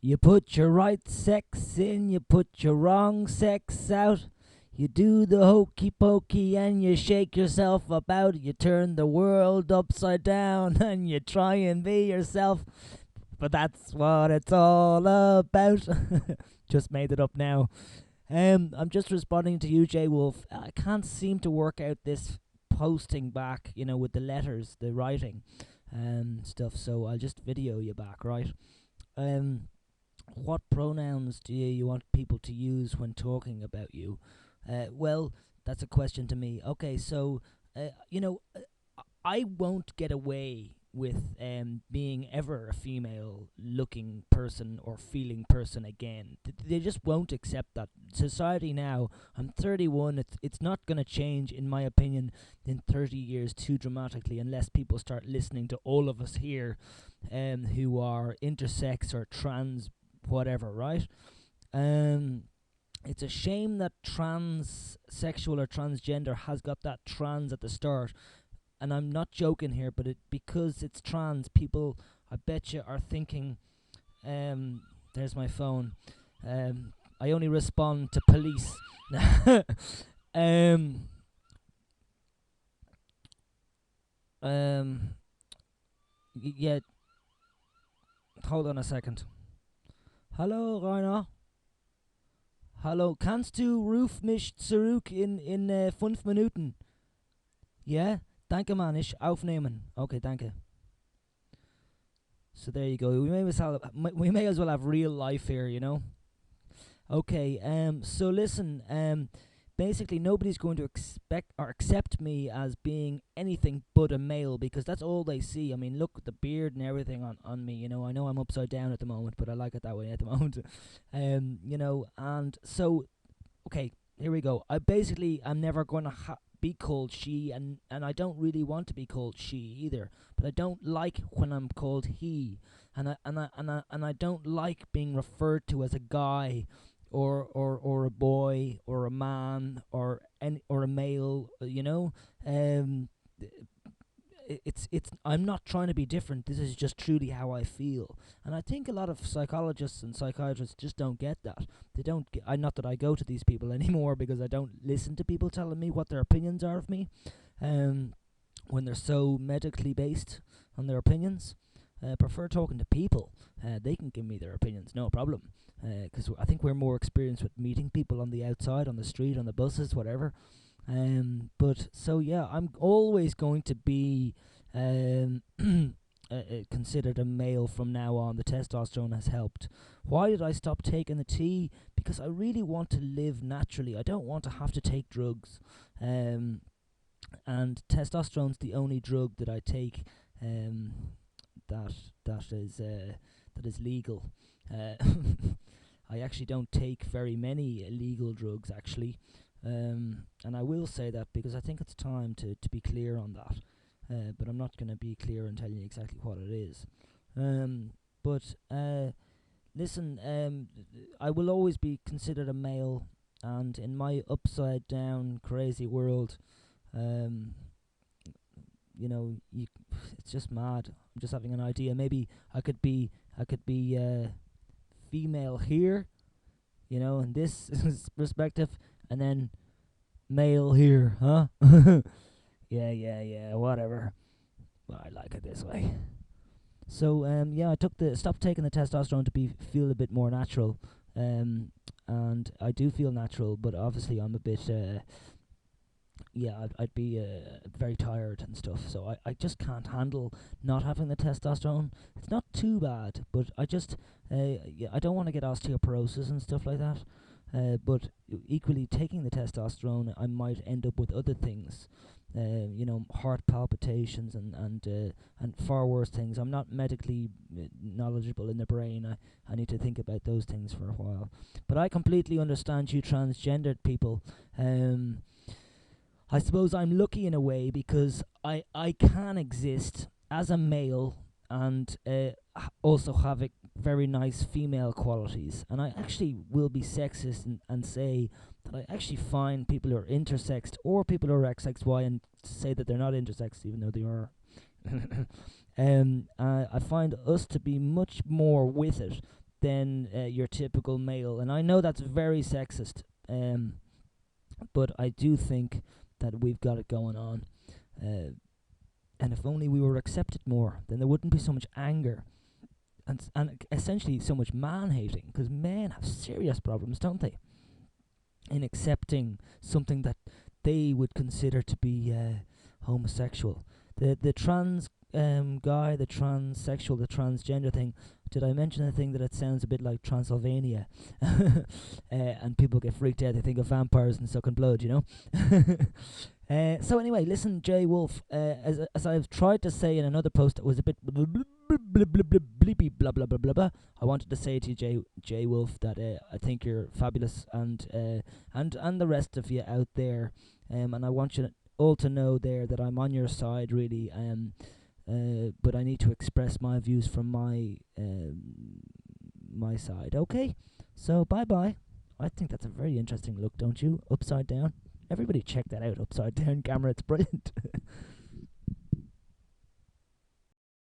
You put your right sex in, you put your wrong sex out. You do the hokey pokey and you shake yourself about. You turn the world upside down and you try and be yourself. But that's what it's all about. Just made it up now. I'm just responding to you, Jeywolf. I can't seem to work out this posting back, with the letters, the writing, stuff. So I'll just video you back, right? Um, what pronouns do you want people to use when talking about you? Well, that's a question to me. Okay, so I won't get away with being ever a female looking person or feeling person again. They just won't accept that. Society now, I'm 31, it's not going to change, in my opinion, in 30 years too dramatically unless people start listening to all of us here who are intersex or trans, whatever, right? Um, it's a shame that transsexual or transgender has got that trans at the start, and I'm not joking here, but because it's trans, people, I bet you, are thinking, there's my phone. I only respond to police. um, yeah, hold on a second. Hallo, Rainer. Hallo, kannst du ruf mich zurück in 5 Minuten? Ja, danke, Mann, ich aufnehmen. Okay, danke. So there you go. We may as well have real life here, Okay. So listen. Basically, nobody's going to expect or accept me as being anything but a male because that's all they see. I mean, look at the beard and everything on me. I know I'm upside down at the moment, but I like it that way at the moment. And so, okay, here we go. I'm never going to be called she, and I don't really want to be called she either. But I don't like when I'm called he, and I don't like being referred to as a guy, or a boy, or a man, or a male. It's I'm not trying to be different. This is just truly how I feel, and I think a lot of psychologists and psychiatrists just don't get that. They don't. Not that I go to these people anymore because I don't listen to people telling me what their opinions are of me. When they're so medically based on their opinions, prefer talking to people. They can give me their opinions, no problem. Because I think we're more experienced with meeting people on the outside, on the street, on the buses, whatever. But so yeah, I'm always going to be considered a male from now on. The testosterone has helped. Why did I stop taking the tea? Because I really want to live naturally. I don't want to have to take drugs. And testosterone's the only drug that I take that is legal. I actually don't take very many illegal drugs, actually. And I will say that because I think it's time to be clear on that. But I'm not going to be clear and tell you exactly what it is. But listen, I will always be considered a male, and in my upside down crazy world, it's just mad. I'm just having an idea. Maybe I could be female here, in this perspective, and then male here, huh? yeah, whatever. Well, I like it this way. So I stopped taking the testosterone to feel a bit more natural, and I do feel natural, but obviously I'm a bit I'd be very tired and stuff, so I just can't handle not having the testosterone. It's not too bad, but I just I don't want to get osteoporosis and stuff like that. But equally, taking the testosterone, I might end up with other things, heart palpitations and far worse things. I'm not medically knowledgeable in the brain. I need to think about those things for a while. But I completely understand you transgendered people. I suppose I'm lucky in a way because I can exist as a male and also have very nice female qualities. And I actually will be sexist and say that I actually find people who are intersexed or people who are XXY and say that they're not intersexed even though they are. I find us to be much more with it than your typical male. And I know that's very sexist, but I do think that we've got it going on. And if only we were accepted more, then there wouldn't be so much anger and essentially so much man-hating, because men have serious problems, don't they, in accepting something that they would consider to be homosexual. The trans guy, the transsexual, the transgender thing. Did I mention a thing that it sounds a bit like Transylvania? And people get freaked out. They think of vampires and sucking blood, you know. So anyway, listen, Jeywolf. As I've tried to say in another post that was a bit bleepy blah blah blah blah blah. I wanted to say to you, Jeywolf, that I think you're fabulous, and the rest of you out there, and I want you all to know there that I'm on your side, really. But I need to express my views from my side. Okay, so bye bye. I think that's a very interesting look, don't you? Upside down. Everybody check that out. Upside down camera. It's brilliant.